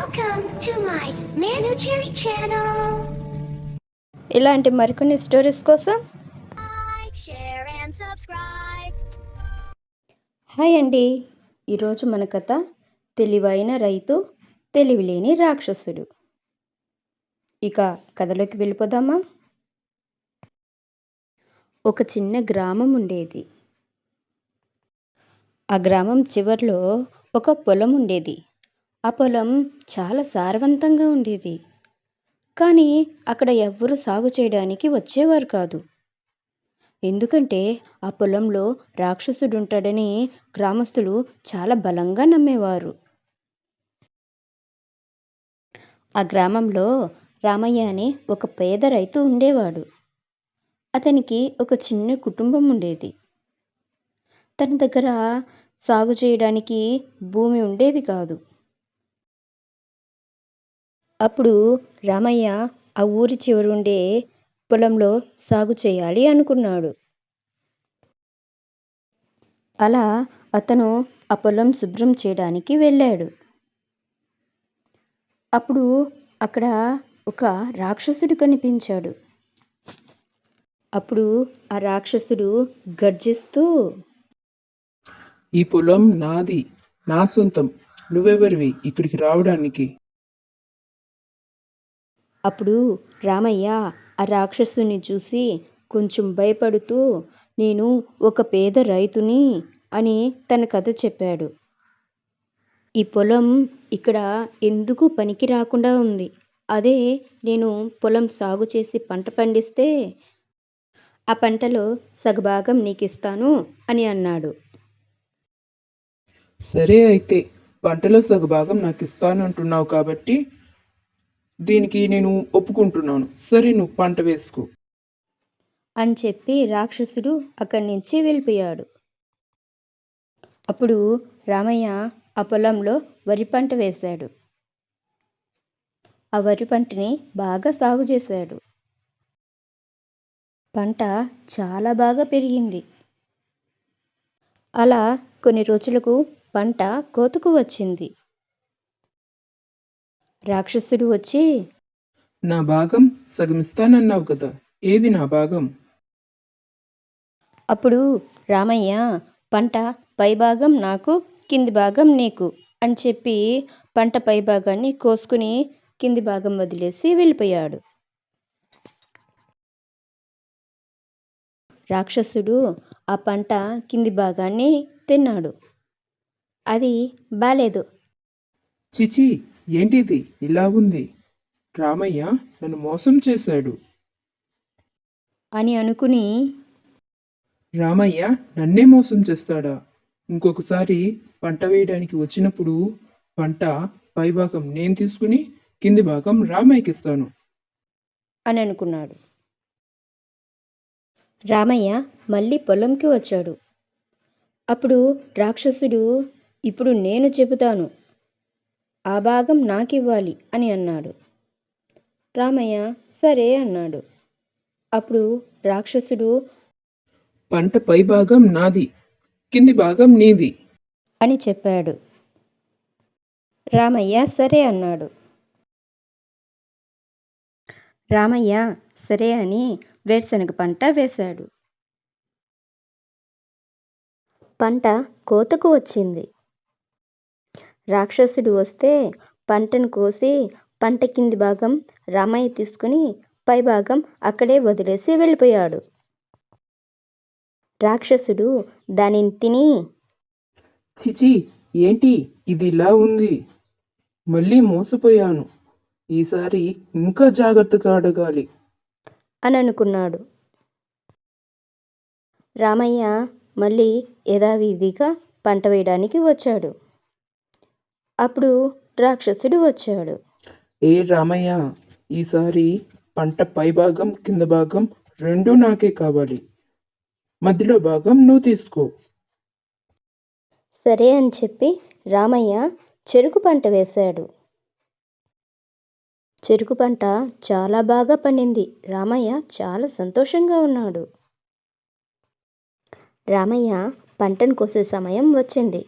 Welcome to my Nanu Cherry channel. ఇలాంటి మరికొన్ని stories కోసం Like, share, and subscribe. Hi అండి. ఈరోజు మన కథ తెలివైన రైతు తెలివిలేని రాక్షసుడు. ఇక కథలోకి వెళ్ళిపోదామా? ఒక చిన్న గ్రామం ఉండేది. ఆ గ్రామం చివర్లో ఒక పొలం ఉండేది. ఆ పొలం చాలా సారవంతంగా ఉండేది. కానీ అక్కడ ఎవ్వరూ సాగు చేయడానికి వచ్చేవారు కాదు. ఎందుకంటే ఆ పొలంలో రాక్షసుడుంటాడని గ్రామస్తులు చాలా బలంగా నమ్మేవారు. ఆ గ్రామంలో రామయ్య అనే ఒక పేద రైతు ఉండేవాడు. అతనికి ఒక చిన్న కుటుంబం ఉండేది. తన దగ్గర సాగు చేయడానికి భూమి ఉండేది కాదు. అప్పుడు రామయ్య ఆ ఊరి చివరుండే పొలంలో సాగు చేయాలి అనుకున్నాడు. అలా అతను ఆ పొలం శుభ్రం చేయడానికి వెళ్ళాడు. అప్పుడు అక్కడ ఒక రాక్షసుడు కనిపించాడు. అప్పుడు ఆ రాక్షసుడు గర్జిస్తూ, ఈ పొలం నాది, నా సొంతం. నువ్వెవరివి ఇక్కడికి రావడానికి? అప్పుడు రామయ్య ఆ రాక్షసుని చూసి కొంచెం భయపడుతూ, నేను ఒక పేద రైతుని అని తన కథ చెప్పాడు. ఈ పొలం ఇక్కడ ఎందుకు పనికి రాకుండా ఉంది. అదే నేను పొలం సాగు చేసి పంట పండిస్తే ఆ పంటలో సగభాగం నీకిస్తాను అని అన్నాడు. సరే అయితే, పంటలో సగభాగం నాకు ఇస్తానంటున్నావు కాబట్టి దీనికి నేను ఒప్పుకుంటున్నాను. సరే, నువ్వు పంట వేసుకో అని చెప్పి రాక్షసుడు అక్కడి నుంచి వెళ్ళిపోయాడు. అప్పుడు రామయ్య ఆ పొలంలో వరి పంట వేశాడు. ఆ వరి పంటని బాగా సాగు చేశాడు. పంట చాలా బాగా పెరిగింది. అలా కొన్ని రోజులకు పంట కోతకు వచ్చింది. రాక్షసుడు వచ్చి, నా భాగం సగం ఇస్తానన్నావు కదా, ఏది నా భాగం? అప్పుడు రామయ్య, పంట పైభాగం నాకు, కింది భాగం నీకు అని చెప్పి పంట పైభాగాన్ని కోసుకుని కింది భాగం వదిలేసి వెళ్ళిపోయాడు. రాక్షసుడు ఆ పంట కింది భాగాన్ని తిన్నాడు. అది బాలేదు. చిచి, ఏంటిది ఇలా ఉంది? రామయ్య నన్ను మోసం చేశాడు. అని అనుకుని, రామయ్య నన్నే మోసం చేస్తాడా? ఇంకొకసారి పంట వేయడానికి వచ్చినప్పుడు పంట పైభాగం నేను తీసుకుని కింది భాగం రామయ్యకి ఇస్తాను అని అనుకున్నాడు. రామయ్య మళ్ళీ పొలంకి వచ్చాడు. అప్పుడు రాక్షసుడు, ఇప్పుడు నేను చెబుతాను, ఆ భాగం నాకివ్వాలి అని అన్నాడు. రామయ్య సరే అన్నాడు. అప్పుడు రాక్షసుడు, పంట పైభాగం నాది, కింది భాగం నీది అని చెప్పాడు. రామయ్య సరే అన్నాడు. రామయ్య సరే అని వేరుశనగ పంట వేశాడు. పంట కోతకు వచ్చింది. రాక్షసుడు వస్తే పంటను కోసి పంట కింది భాగం రామయ్య తీసుకుని పైభాగం అక్కడే వదిలేసి వెళ్ళిపోయాడు. రాక్షసుడు దానిని తిని, చిచి, ఏంటి ఇది ఇలా ఉంది? మళ్ళీ మోసపోయాను. ఈసారి ఇంకా జాగ్రత్తగా అడగాలి అని అనుకున్నాడు. రామయ్య మళ్ళీ యథావిధిగా పంట వేయడానికి వచ్చాడు. అప్పుడు రాక్షసుడు వచ్చాడు. ఏ రామయ్య, ఈసారి పంట పైభాగం కింద భాగం రెండూ నాకే కావాలి. మధ్యలో భాగం నువ్వు తీసుకో. సరే అని చెప్పి రామయ్య చెరుకు పంట వేశాడు. చెరుకు పంట చాలా బాగా పండింది. రామయ్య చాలా సంతోషంగా ఉన్నాడు. రామయ్య పంటను కోసే సమయం వచ్చింది.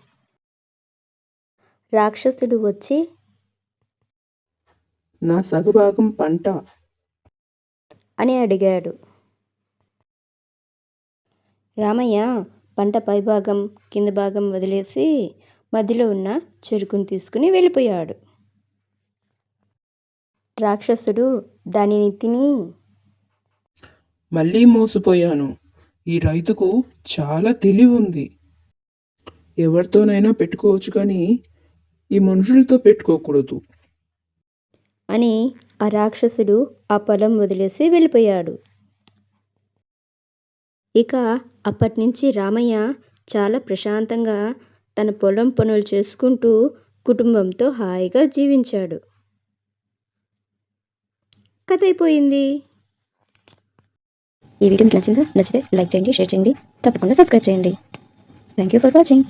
రాక్షసుడు వచ్చి, నా సగభాగం పంట అని అడిగాడు. రామయ్య పంట పైభాగం కింద భాగం వదిలేసి మధ్యలో ఉన్న చెరుకును తీసుకుని వెళ్ళిపోయాడు. రాక్షసుడు దానిని తిని మళ్ళీ మోసపోయాను. ఈ రైతుకు చాలా తెలివి ఉంది. ఎవరితోనైనా పెట్టుకోవచ్చు కానీ ఈ మనుషులతో పెట్టుకోకూడదు అని ఆ రాక్షసుడు ఆ పొలం వదిలేసి వెళ్ళిపోయాడు. ఇక అప్పటినుంచి రామయ్య చాలా ప్రశాంతంగా తన పొలం పనులు చేసుకుంటూ కుటుంబంతో హాయిగా జీవించాడు. కథ అయిపోయింది. ఈ వీడియో మీకు నచ్చితే లైక్ చేయండి, షేర్ చేయండి, తప్పకుండా సబ్స్క్రైబ్ చేయండి. Thank you for watching.